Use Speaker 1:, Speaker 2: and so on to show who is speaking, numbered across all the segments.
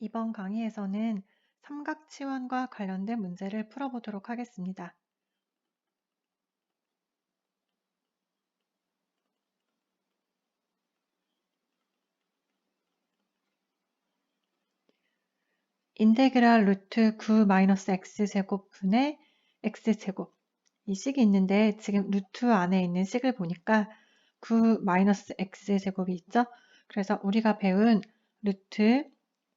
Speaker 1: 이번 강의에서는 삼각치환과 관련된 문제를 풀어보도록 하겠습니다. 인테그랄 루트 9-x제곱 분의 x제곱 이 식이 있는데 지금 루트 안에 있는 식을 보니까 9-x제곱이 있죠? 그래서 우리가 배운 루트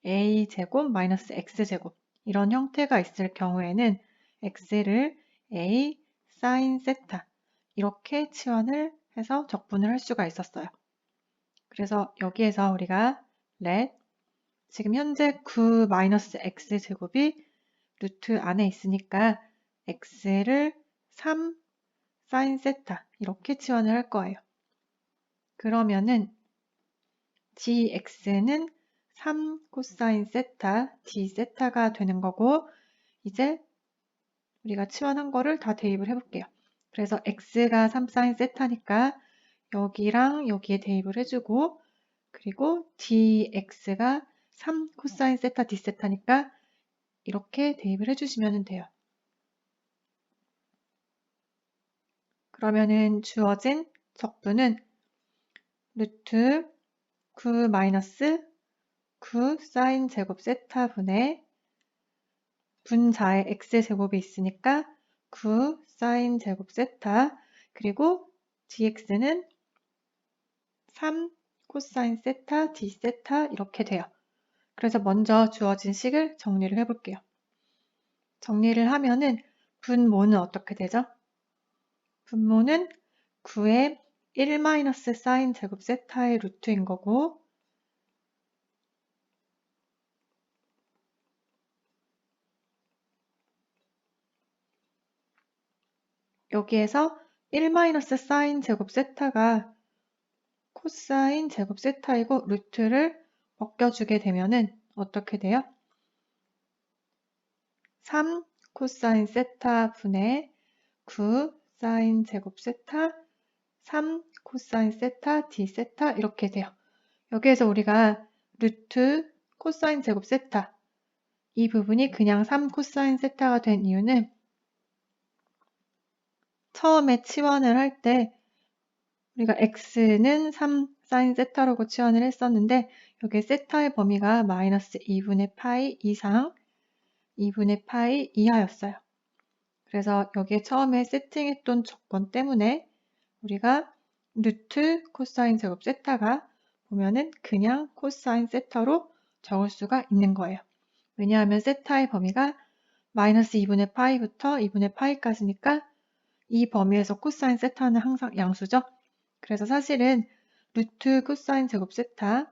Speaker 1: a제곱 마이너스 x제곱 이런 형태가 있을 경우에는 x를 a sin 세타 이렇게 치환을 해서 적분을 할 수가 있었어요. 그래서 여기에서 우리가 let 지금 현재 9-x제곱이 루트 안에 있으니까 x를 3 sin 세타 이렇게 치환을 할 거예요. 그러면은 gx는 3 코사인 세타 d 세타가 되는 거고 이제 우리가 치환한 거를 다 대입을 해볼게요. 그래서 x가 3 sin 세타니까 여기랑 여기에 대입을 해주고 그리고 dx가 3 코사인 세타 d 세타니까 이렇게 대입을 해주시면 돼요. 그러면은 주어진 적분은 루트 9 마이너스 9 사인 제곱 세타 분의 분자의 x제곱이 있으니까 9 사인 제곱 세타 그리고 dx는 3 코사인 세타 d 세타 이렇게 돼요. 그래서 먼저 주어진 식을 정리를 해볼게요. 정리를 하면은 분모는 어떻게 되죠? 분모는 9의 1 사인 제곱 세타의 루트인 거고 여기에서 1 사인 제곱 세타가 코사인 제곱 세타이고 루트를 벗겨주게 되면은 어떻게 돼요? 3 코사인 세타 분의 9 사인 제곱 세타 3 코사인 세타 d 세타 이렇게 돼요. 여기에서 우리가 루트 코사인 제곱 세타 이 부분이 그냥 3 코사인 세타가 된 이유는 처음에 치환을 할 때 우리가 x는 3 사인 세타라고 치환을 했었는데 여기 세타의 범위가 마이너스 2분의 파이 이상 2분의 파이 이하였어요. 그래서 여기에 처음에 세팅했던 조건 때문에 우리가 루트 코사인 제곱 세타가 보면은 그냥 코사인 세타로 적을 수가 있는 거예요. 왜냐하면 세타의 범위가 마이너스 2분의 파이부터 2분의 파이까지니까 이 범위에서 코사인 세타는 항상 양수죠. 그래서 사실은 루트 코사인 제곱 세타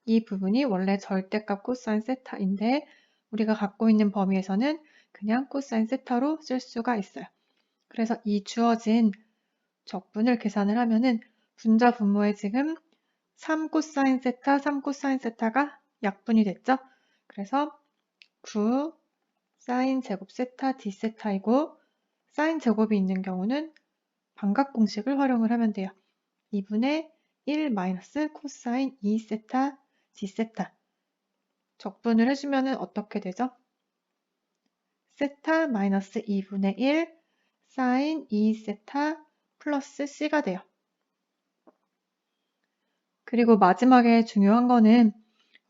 Speaker 1: 이 부분이 원래 절대값 코사인 세타인데 우리가 갖고 있는 범위에서는 그냥 코사인 세타로 쓸 수가 있어요. 그래서 이 주어진 적분을 계산을 하면은 분자 분모에 지금 3 코사인 세타, 3 코사인 세타가 약분이 됐죠. 그래서 9 사인 제곱 세타 d 세타이고 사인 제곱이 있는 경우는 반각 공식을 활용을 하면 돼요. 2분의 1 마이너스 코사인 2 세타 d 세타 적분을 해주면 어떻게 되죠? 세타 마이너스 2분의 1 사인 2 세타 플러스 c가 돼요. 그리고 마지막에 중요한 거는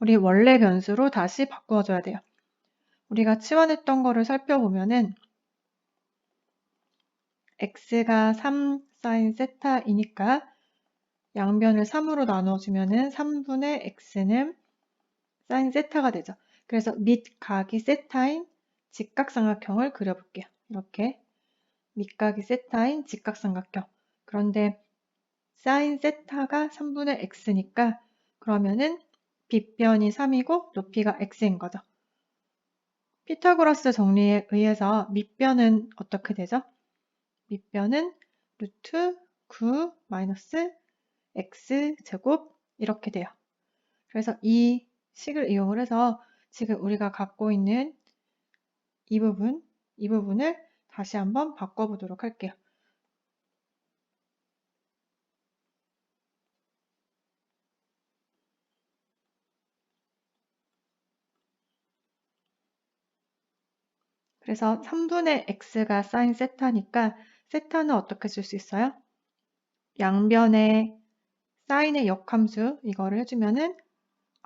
Speaker 1: 우리 원래 변수로 다시 바꾸어줘야 돼요. 우리가 치환했던 거를 살펴보면은 x가 3 사인 세타이니까 양변을 3으로 나눠주면은 3분의 x는 사인 세타가 되죠. 그래서 밑각이 세타인 직각삼각형을 그려볼게요. 이렇게 밑각이 세타인 직각삼각형. 그런데 사인 세타가 3분의 x니까 그러면은 빗변이 3이고 높이가 x인 거죠. 피타고라스 정리에 의해서 밑변은 어떻게 되죠? 밑변은 루트 9 마이너스 x제곱 이렇게 돼요. 그래서 이 식을 이용을 해서 지금 우리가 갖고 있는 이 부분을 다시 한번 바꿔보도록 할게요. 그래서 3분의 x가 사인 세타니까 세타는 어떻게 쓸 수 있어요? 양변에 사인의 역함수 이거를 해주면은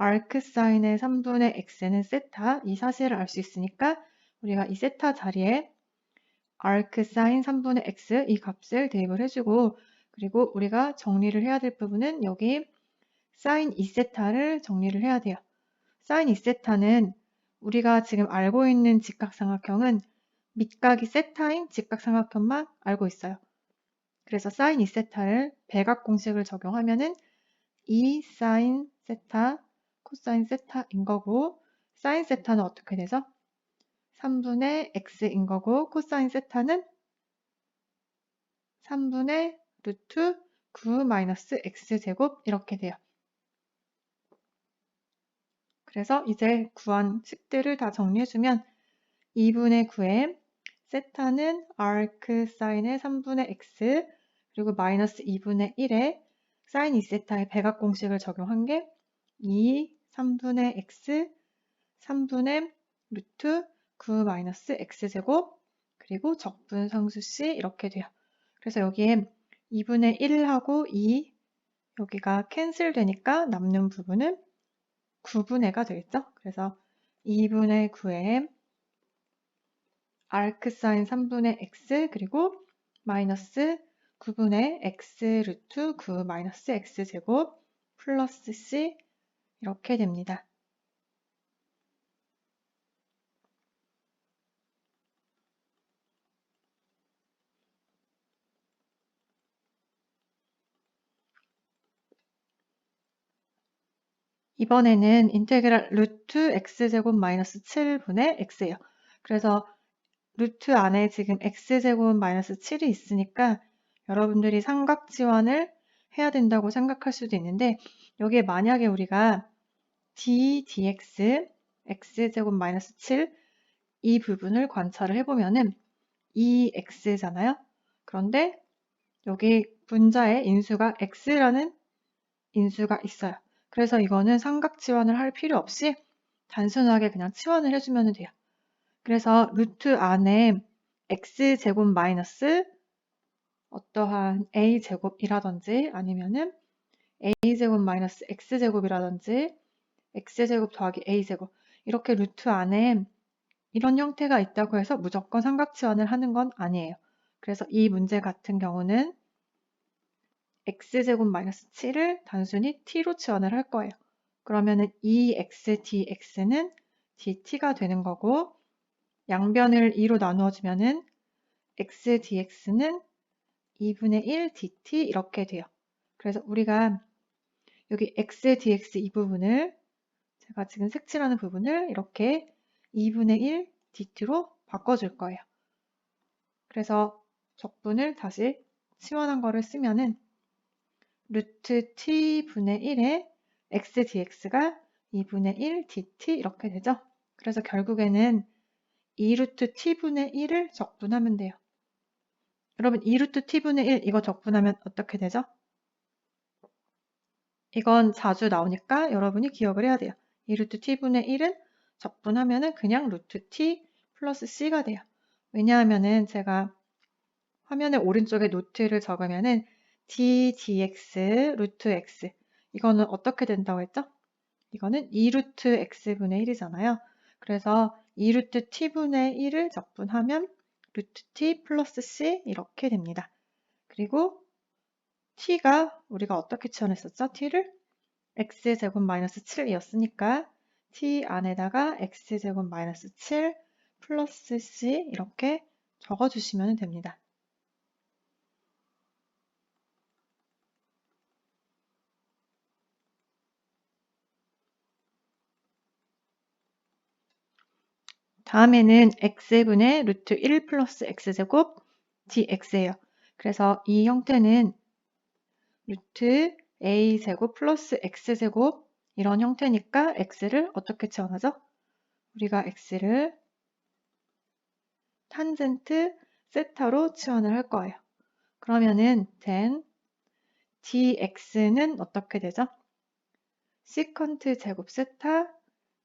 Speaker 1: arc 사인의 3분의 x는 세타 이 사실을 알 수 있으니까 우리가 이 세타 자리에 arc 사인 3분의 x 이 값을 대입을 해주고 그리고 우리가 정리를 해야 될 부분은 여기 사인 2세타를 정리를 해야 돼요. 사인 2세타는 우리가 지금 알고 있는 직각삼각형은 밑각이 세타인 직각삼각형만 알고 있어요. 그래서 사인 2세타를 배각 공식을 적용하면은 2 사인 세타 코사인 세타인 거고 사인 세타는 어떻게 되죠? 3분의 x인 거고 코사인 세타는 3분의 루트 9 마이너스 x제곱 이렇게 돼요. 그래서 이제 구한 식들을 다 정리해주면 2분의 9에 세타는 arc 사인의 3분의 x 그리고 마이너스 2분의 1에 사인 2세타의 배각 공식을 적용한 게 2, 3분의 x, 3분의 루트 9 마이너스 x제곱 그리고 적분 상수씨 이렇게 돼요. 그래서 여기에 2분의 1하고 2 여기가 캔슬 되니까 남는 부분은 9분의가 되겠죠? 그래서 2분의 9에 arc 사인 3분의 x 그리고 마이너스 9분의 x 루트 9 마이너스 x제곱 플러스 c 이렇게 됩니다. 이번에는 인테그랄 루트 x제곱 마이너스 7분의 x예요. 그래서 루트 안에 지금 x제곱 마이너스 7이 있으니까 여러분들이 삼각지원을 해야 된다고 생각할 수도 있는데 여기에 만약에 우리가 dx x제곱 마이너스 7 이 부분을 관찰을 해보면은 2x잖아요. 그런데 여기 분자의 인수가 x라는 인수가 있어요. 그래서 이거는 삼각 치환을 할 필요 없이 단순하게 그냥 치환을 해주면 돼요. 그래서 루트 안에 x제곱 마이너스 어떠한 a제곱이라든지 아니면은 a제곱 마이너스 x제곱이라든지 x제곱 더하기 a제곱 이렇게 루트 안에 이런 형태가 있다고 해서 무조건 삼각치환을 하는 건 아니에요. 그래서 이 문제 같은 경우는 x제곱 마이너스 7을 단순히 t로 치환을 할 거예요. 그러면은 2x dx는 dt가 되는 거고 양변을 2로 나누어 주면은 x dx는 2분의 1 dt 이렇게 돼요. 그래서 우리가 여기 x dx 이 부분을 제가 지금 색칠하는 부분을 이렇게 2분의 1 dt로 바꿔줄 거예요. 그래서 적분을 다시 치환한 거를 쓰면은 루트 t분의 1에 x dx가 2분의 1 dt 이렇게 되죠. 그래서 결국에는 2루트 t분의 1을 적분하면 돼요. 여러분 2루트 t분의 1 이거 적분하면 어떻게 되죠? 이건 자주 나오니까 여러분이 기억을 해야 돼요. 2루트 t분의 1은 적분하면은 그냥 루트 t 플러스 c가 돼요. 왜냐하면은 제가 화면의 오른쪽에 노트를 적으면은 d dx 루트 x 이거는 어떻게 된다고 했죠? 이거는 2루트 x분의 1이잖아요. 그래서 2루트 t분의 1을 적분하면 루트 t 플러스 c 이렇게 됩니다. 그리고 t가 우리가 어떻게 치환했었죠? t를 x제곱 마이너스 7이었으니까 t 안에다가 x제곱 마이너스 7 플러스 c 이렇게 적어주시면 됩니다. 다음에는 x분의 루트 1 플러스 x제곱 dx예요. 그래서 이 형태는 루트 a제곱 플러스 x제곱 이런 형태니까 x를 어떻게 치환하죠? 우리가 x를 탄젠트 세타로 치환을 할 거예요. 그러면은 then dx는 어떻게 되죠? 시컨트 제곱 세타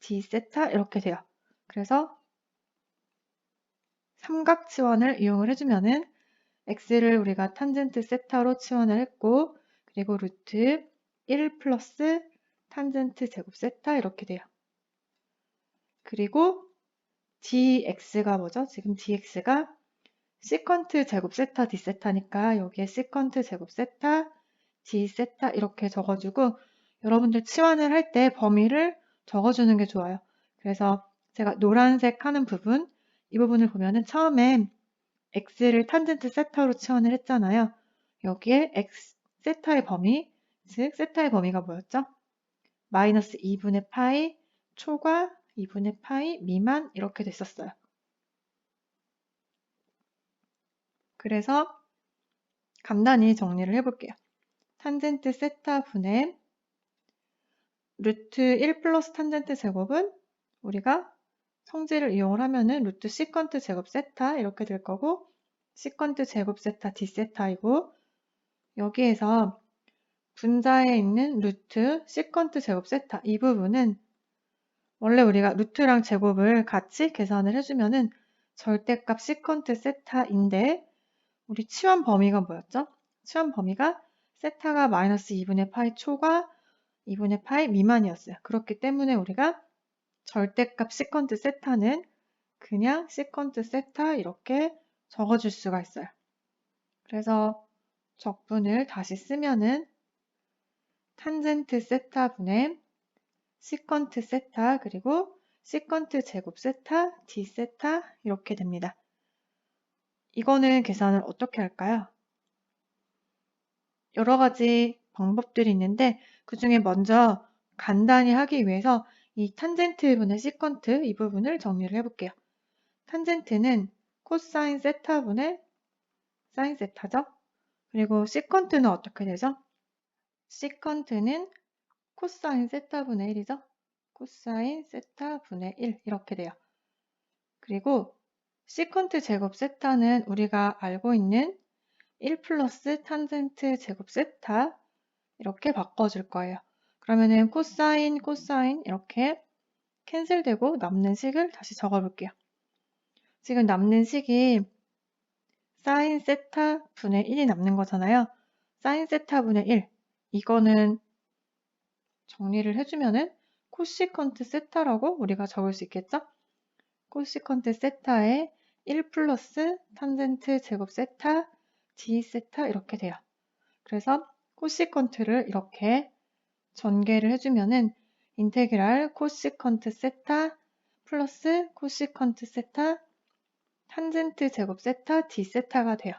Speaker 1: d 세타 이렇게 돼요. 그래서 삼각 치환을 이용을 해주면은 x를 우리가 탄젠트 세타로 치환을 했고, 그리고 루트 1 플러스 탄젠트 제곱 세타 이렇게 돼요. 그리고 dx가 뭐죠? 지금 dx가 시컨트 제곱 세타 d 세타니까 여기에 시컨트 제곱 세타 d 세타 이렇게 적어주고, 여러분들 치환을 할 때 범위를 적어주는 게 좋아요. 그래서 제가 노란색 하는 부분, 이 부분을 보면은 처음에 x를 탄젠트 세타로 치환을 했잖아요. 여기에 x 세타의 범위, 즉 세타의 범위가 뭐였죠? 마이너스 2분의 파이 초과 2분의 파이 미만 이렇게 됐었어요. 그래서 간단히 정리를 해볼게요. 탄젠트 세타 분의 루트 1 플러스 탄젠트 제곱은 우리가 성질을 이용을 하면은 루트 시컨트 제곱 세타 이렇게 될 거고, 시컨트 제곱 세타 d 세타이고, 여기에서 분자에 있는 루트 시컨트 제곱 세타 이 부분은 원래 우리가 루트랑 제곱을 같이 계산을 해주면은 절대값 시컨트 세타인데, 우리 치환 범위가 뭐였죠? 치환 범위가 세타가 마이너스 2분의 파이 초과 2분의 파이 미만이었어요. 그렇기 때문에 우리가 절대값 시컨트 세타는 그냥 시컨트 세타 이렇게 적어줄 수가 있어요. 그래서 적분을 다시 쓰면은 탄젠트 세타 분의 시컨트 세타 그리고 시컨트 제곱 세타 d 세타 이렇게 됩니다. 이거는 계산을 어떻게 할까요? 여러 가지 방법들이 있는데 그 중에 먼저 간단히 하기 위해서 이 탄젠트 분의 시컨트 이 부분을 정리를 해볼게요. 탄젠트는 코사인 세타 분의 사인 세타죠. 그리고 시컨트는 어떻게 되죠? 시컨트는 코사인 세타 분의 1이죠. 코사인 세타 분의 1 이렇게 돼요. 그리고 시컨트 제곱 세타는 우리가 알고 있는 1 플러스 탄젠트 제곱 세타 이렇게 바꿔줄 거예요. 그러면은 코사인, 코사인 이렇게 캔슬되고 남는 식을 다시 적어볼게요. 지금 남는 식이 사인 세타 분의 1이 남는 거잖아요. 사인 세타 분의 1 이거는 정리를 해주면은 코시컨트 세타라고 우리가 적을 수 있겠죠? 코시컨트 세타에 1 플러스 탄젠트 제곱 세타 d 세타 이렇게 돼요. 그래서 코시컨트를 이렇게 전개를 해주면은 인테그랄 코시컨트 세타 플러스 코시컨트 세타 탄젠트 제곱 세타 d 세타가 돼요.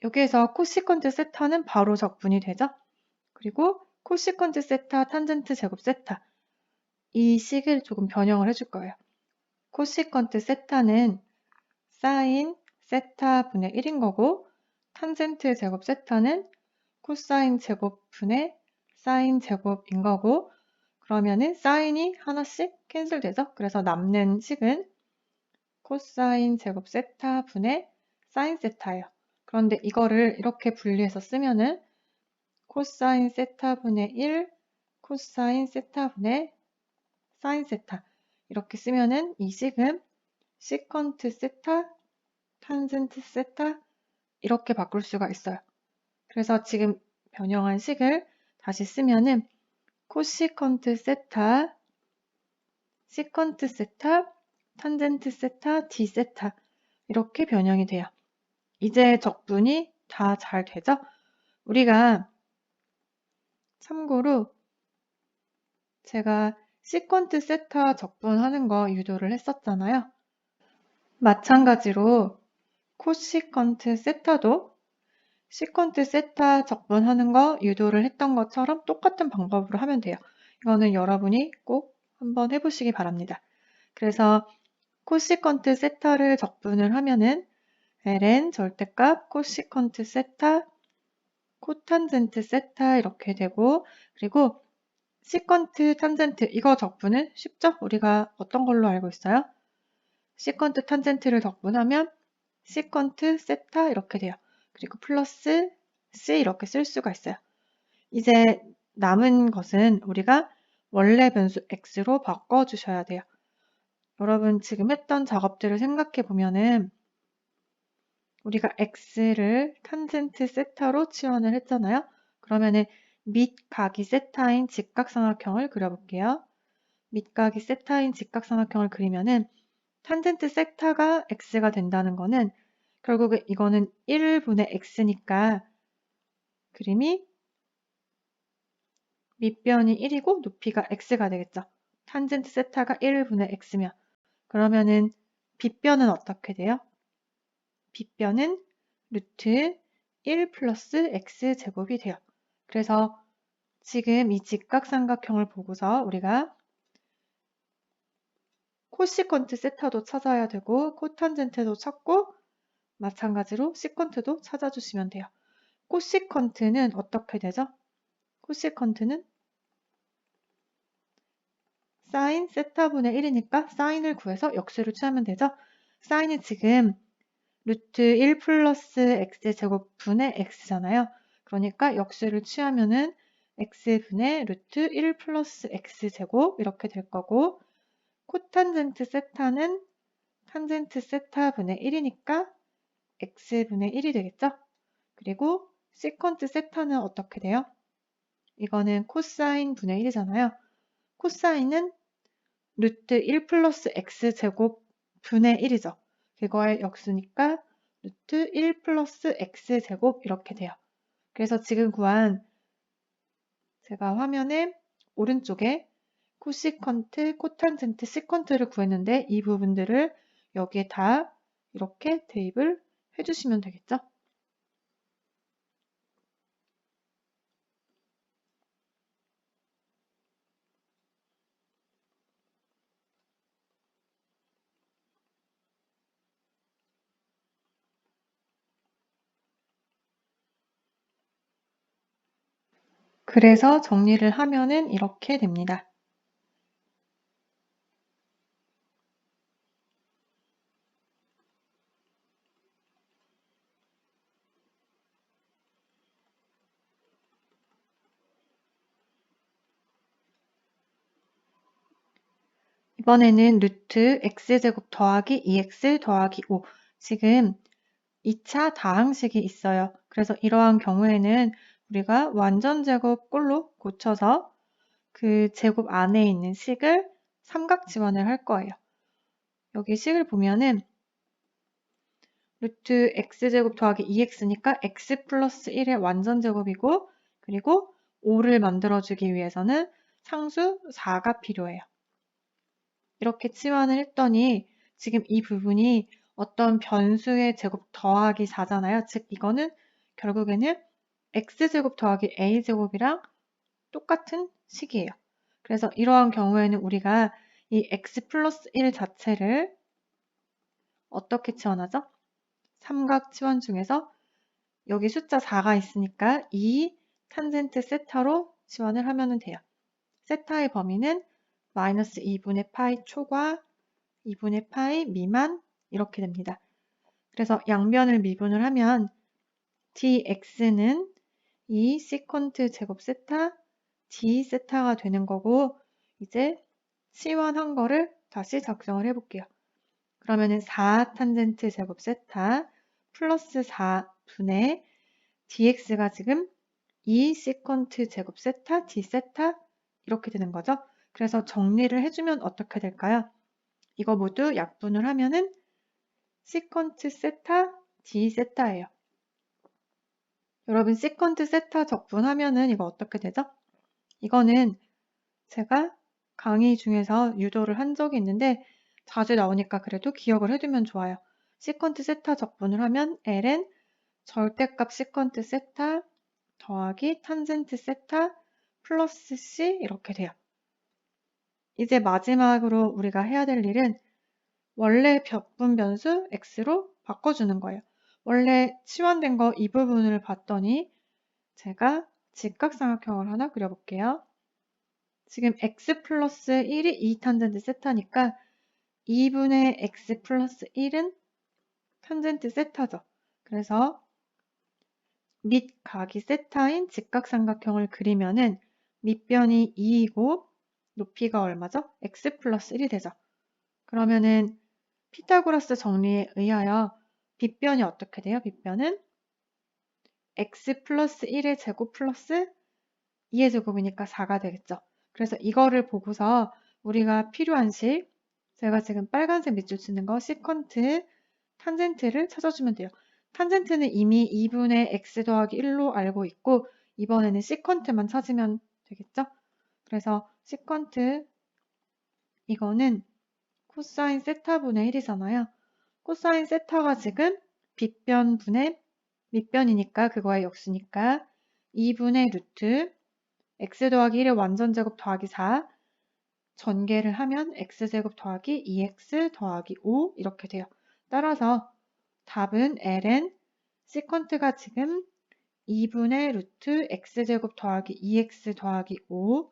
Speaker 1: 여기에서 코시컨트 세타는 바로 적분이 되죠. 그리고 코시컨트 세타 탄젠트 제곱 세타 이 식을 조금 변형을 해줄 거예요. 코시컨트 세타는 사인 세타 분의 1인 거고, 탄젠트 제곱 세타는 코사인 제곱 분의 사인 제곱인 거고, 그러면은 사인이 하나씩 캔슬되죠. 그래서 남는 식은 코사인 제곱 세타 분의 사인 세타예요. 그런데 이거를 이렇게 분리해서 쓰면은 코사인 세타 분의 1 코사인 세타 분의 사인 세타 이렇게 쓰면은 이 식은 시컨트 세타 탄젠트 세타 이렇게 바꿀 수가 있어요. 그래서 지금 변형한 식을 다시 쓰면은 코시컨트 세타 시컨트 세타 탄젠트 세타 d 세타 이렇게 변형이 돼요. 이제 적분이 다 잘 되죠? 우리가 참고로 제가 시컨트 세타 적분하는 거 유도를 했었잖아요. 마찬가지로 코시컨트 세타도 시컨트 세타 적분하는 거 유도를 했던 것처럼 똑같은 방법으로 하면 돼요. 이거는 여러분이 꼭 한번 해보시기 바랍니다. 그래서 코시컨트 세타를 적분을 하면은 ln 절대값 코시컨트 세타 코탄젠트 세타 이렇게 되고, 그리고 시컨트 탄젠트 이거 적분은 쉽죠? 우리가 어떤 걸로 알고 있어요? 시컨트 탄젠트를 적분하면 시컨트 세타 이렇게 돼요. 그리고 플러스 c 이렇게 쓸 수가 있어요. 이제 남은 것은 우리가 원래 변수 x로 바꿔주셔야 돼요. 여러분 지금 했던 작업들을 생각해 보면은 우리가 x를 탄젠트 세타로 치환을 했잖아요. 그러면은 밑각이 세타인 직각삼각형을 그려볼게요. 밑각이 세타인 직각삼각형을 그리면은 탄젠트 세타가 x가 된다는 거는 결국에 이거는 1분의 x니까 그림이 밑변이 1이고 높이가 x가 되겠죠. 탄젠트 세타가 1분의 x면 그러면은 빗변은 어떻게 돼요? 빗변은 루트 1 플러스 x제곱이 돼요. 그래서 지금 이 직각삼각형을 보고서 우리가 코시컨트 세타도 찾아야 되고 코탄젠트도 찾고 마찬가지로 시컨트도 찾아주시면 돼요. 코시컨트는 어떻게 되죠? 코시컨트는 사인 세타분의 1이니까 사인을 구해서 역수를 취하면 되죠. 사인이 지금 루트 1 플러스 x제곱 분의 x잖아요. 그러니까 역수를 취하면은 x분의 루트 1 플러스 x제곱 이렇게 될 거고 코탄젠트 세타는 탄젠트 세타분의 1이니까 x분의 1이 되겠죠? 그리고 시컨트 세타는 어떻게 돼요? 이거는 코사인 분의 1이잖아요. 코사인은 루트 1 플러스 x제곱 분의 1이죠. 그거의 역수니까 루트 1 플러스 x제곱 이렇게 돼요. 그래서 지금 구한 제가 화면에 오른쪽에 코시컨트, 코탄젠트, 시컨트를 구했는데 이 부분들을 여기에 다 이렇게 대입을 해주시면 되겠죠? 그래서 정리를 하면은 이렇게 됩니다. 이번에는 루트 x제곱 더하기 2x 더하기 5. 지금 2차 다항식이 있어요. 그래서 이러한 경우에는 우리가 완전제곱 꼴로 고쳐서 그 제곱 안에 있는 식을 삼각 지원을 할 거예요. 여기 식을 보면은 루트 x제곱 더하기 2x니까 x 플러스 1의 완전제곱이고 그리고 5를 만들어주기 위해서는 상수 4가 필요해요. 이렇게 치환을 했더니 지금 이 부분이 어떤 변수의 제곱 더하기 4잖아요. 즉 이거는 결국에는 x제곱 더하기 a제곱이랑 똑같은 식이에요. 그래서 이러한 경우에는 우리가 이 x 플러스 1 자체를 어떻게 치환하죠? 삼각 치환 중에서 여기 숫자 4가 있으니까 2 탄젠트 세타로 치환을 하면 돼요. 세타의 범위는 마이너스 2분의 파이 초과 2분의 파이 미만 이렇게 됩니다. 그래서 양변을 미분을 하면 dx는 2 시컨트 제곱 세타 d 세타가 되는 거고 이제 치환한 거를 다시 작성을 해볼게요. 그러면은 4 탄젠트 제곱 세타 플러스 4분의 dx가 지금 2 시컨트 제곱 세타 d 세타 이렇게 되는 거죠. 그래서 정리를 해주면 어떻게 될까요? 이거 모두 약분을 하면은 시컨트 세타 d 세타예요. 여러분 시컨트 세타 적분하면은 이거 어떻게 되죠? 이거는 제가 강의 중에서 유도를 한 적이 있는데 자주 나오니까 그래도 기억을 해두면 좋아요. 시컨트 세타 적분을 하면 ln 절대값 시컨트 세타 더하기 탄젠트 세타 플러스 c 이렇게 돼요. 이제 마지막으로 우리가 해야 될 일은 원래 벽분 변수 x로 바꿔주는 거예요. 원래 치환된 거 이 부분을 봤더니 제가 직각삼각형을 하나 그려볼게요. 지금 x 플러스 1이 2 탄젠트 세타니까 2분의 x 플러스 1은 탄젠트 세타죠. 그래서 밑각이 세타인 직각삼각형을 그리면은 밑변이 2이고 높이가 얼마죠? x 플러스 1이 되죠. 그러면은 피타고라스 정리에 의하여 빗변이 어떻게 돼요? 빗변은 x 플러스 1의 제곱 플러스 2의 제곱이니까 4가 되겠죠. 그래서 이거를 보고서 우리가 필요한 식, 제가 지금 빨간색 밑줄 치는 거 시컨트, 탄젠트를 찾아주면 돼요. 탄젠트는 이미 2분의 x 더하기 1로 알고 있고 이번에는 시컨트만 찾으면 되겠죠. 그래서 시컨트 이거는 코사인 세타분의 1이잖아요. 코사인 세타가 지금 빗변분의 밑변이니까 그거의 역수니까 2분의 루트 x 더하기 1의 완전제곱 더하기 4 전개를 하면 x제곱 더하기 2x 더하기 5 이렇게 돼요. 따라서 답은 ln 시컨트가 지금 2분의 루트 x제곱 더하기 2x 더하기 5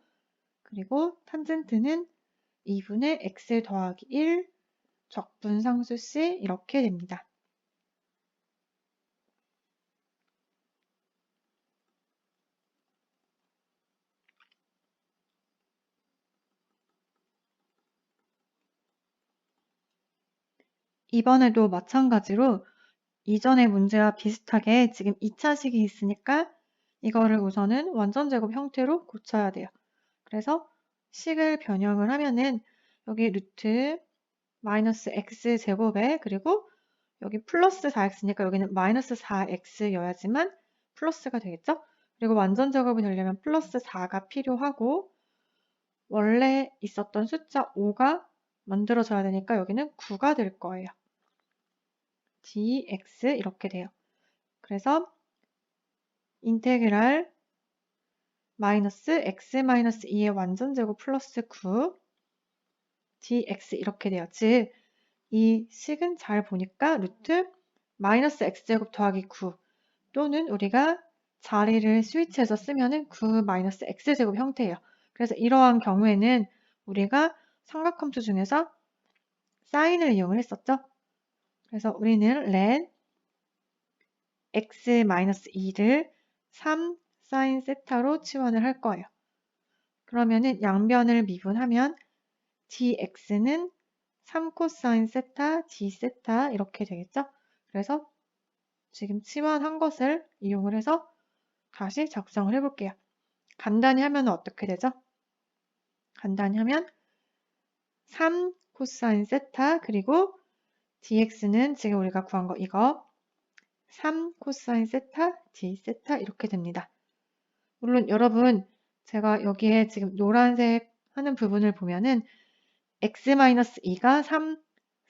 Speaker 1: 그리고 탄젠트는 2분의 x 더하기 1 적분상수씨 이렇게 됩니다. 이번에도 마찬가지로 이전의 문제와 비슷하게 지금 2차식이 있으니까 이거를 우선은 완전제곱 형태로 고쳐야 돼요. 그래서 식을 변형을 하면은 여기 루트 마이너스 x제곱에 그리고 여기 플러스 4x니까 여기는 마이너스 4x여야지만 플러스가 되겠죠? 그리고 완전제곱이 되려면 플러스 4가 필요하고 원래 있었던 숫자 5가 만들어져야 되니까 여기는 9가 될 거예요. dx 이렇게 돼요. 그래서 인테그랄 마이너스 x 마이너스 2의 완전제곱 플러스 9 dx 이렇게 돼요. 즉, 이 식은 잘 보니까 루트 마이너스 x제곱 더하기 9 또는 우리가 자리를 스위치해서 쓰면은 9 마이너스 x제곱 형태예요. 그래서 이러한 경우에는 우리가 삼각함수 중에서 사인을 이용을 했었죠. 그래서 우리는 len x 마이너스 2를 3 사인 세타로 치환을 할 거예요. 그러면은 양변을 미분하면 dx는 3 코사인 세타 d 세타 이렇게 되겠죠? 그래서 지금 치환한 것을 이용을 해서 다시 작성을 해볼게요. 간단히 하면 어떻게 되죠? 간단히 하면 3 코사인 세타 그리고 dx는 지금 우리가 구한 거 이거 3 코사인 세타 d 세타 이렇게 됩니다. 물론 여러분 제가 여기에 지금 노란색 하는 부분을 보면은 x-2가 3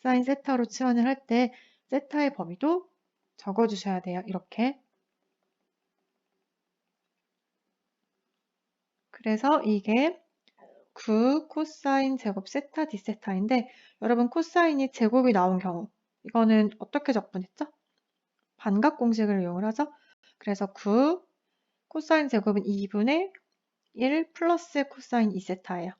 Speaker 1: 사인 세타로 치환을 할 때 세타의 범위도 적어주셔야 돼요. 이렇게. 그래서 이게 9 코사인 제곱 세타 d 세타인데 여러분 코사인이 제곱이 나온 경우 이거는 어떻게 적분했죠? 반각 공식을 이용을 하죠. 그래서 9 코사인 제곱은 2분의 1 플러스 코사인 2세타예요.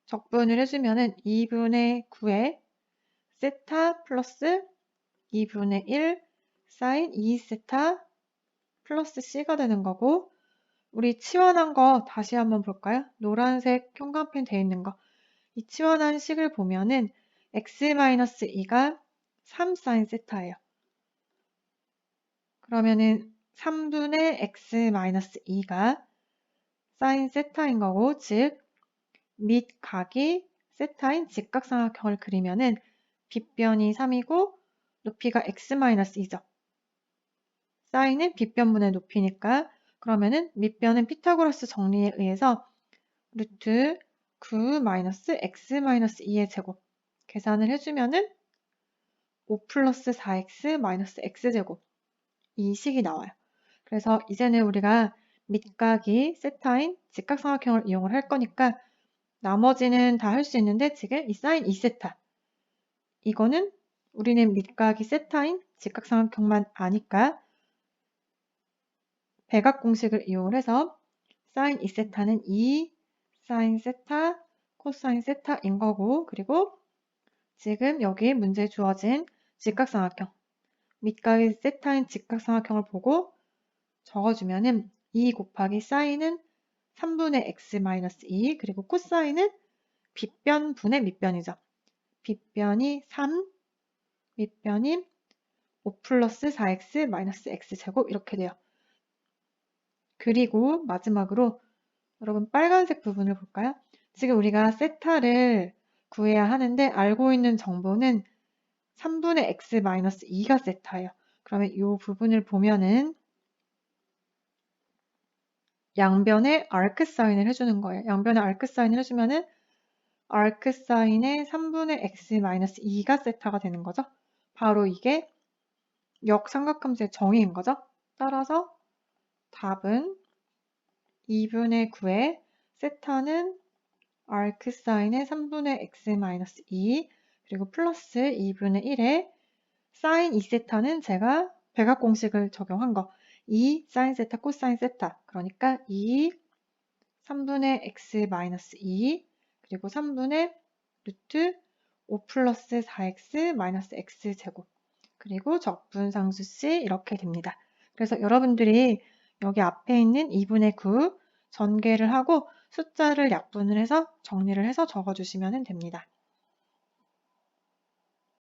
Speaker 1: 적분을 해주면은 2분의 9에 세타 플러스 2분의 1 사인 2세타 플러스 c가 되는 거고 우리 치환한 거 다시 한번 볼까요? 노란색 형광펜 돼 있는 거. 이 치환한 식을 보면은 x-2가 3 사인 세타예요. 그러면은 3분의 x-2가 사인 세타인 거고 즉 밑각이 세타인 직각삼각형을 그리면은 빗변이 3이고 높이가 x-2죠. 사인은 빗변분의 높이니까 그러면은 밑변은 피타고라스 정리에 의해서 루트 9 마이너스 x 마이너스 2의 제곱 계산을 해주면은 5 플러스 4x 마이너스 x제곱 이 식이 나와요. 그래서 이제는 우리가 밑각이 세타인 직각삼각형을 이용을 할 거니까 나머지는 다 할 수 있는데 지금 이 사인 2세타 이거는 우리는 밑각이 세타인 직각삼각형만 아니까 배각 공식을 이용을 해서 사인 2세타는 2 사인 세타 코사인 세타인 거고 그리고 지금 여기 문제에 주어진 직각삼각형 밑각이 세타인 직각삼각형을 보고 적어주면은 2 곱하기 사인은 3분의 x 마이너스 2 그리고 코사인은 빗변분의 밑변이죠. 빗변이 3, 밑변이 5 플러스 4x 마이너스 x제곱 이렇게 돼요. 그리고 마지막으로 여러분 빨간색 부분을 볼까요? 지금 우리가 세타를 구해야 하는데 알고 있는 정보는 3분의 x 마이너스 2가 세타예요. 그러면 이 부분을 보면은 양변에 아크 사인을 해주는 거예요. 양변에 아크 사인을 해주면은 아크 사인의 3분의 x 마이너스 2가 세타가 되는 거죠. 바로 이게 역삼각함수의 정의인 거죠. 따라서 답은 2분의 9의 세타는 아크 사인의 3분의 x 마이너스 2 그리고 플러스 2분의 1의 사인 2세타는 제가 백악 공식을 적용한 거 2 사인 세타 코사인 세타 그러니까 2 3분의 x 마이너스 2 그리고 3분의 루트 5 플러스 4x 마이너스 x제곱 그리고 적분상수식 이렇게 됩니다. 그래서 여러분들이 여기 앞에 있는 2분의 9 전개를 하고 숫자를 약분을 해서 정리를 해서 적어주시면 됩니다.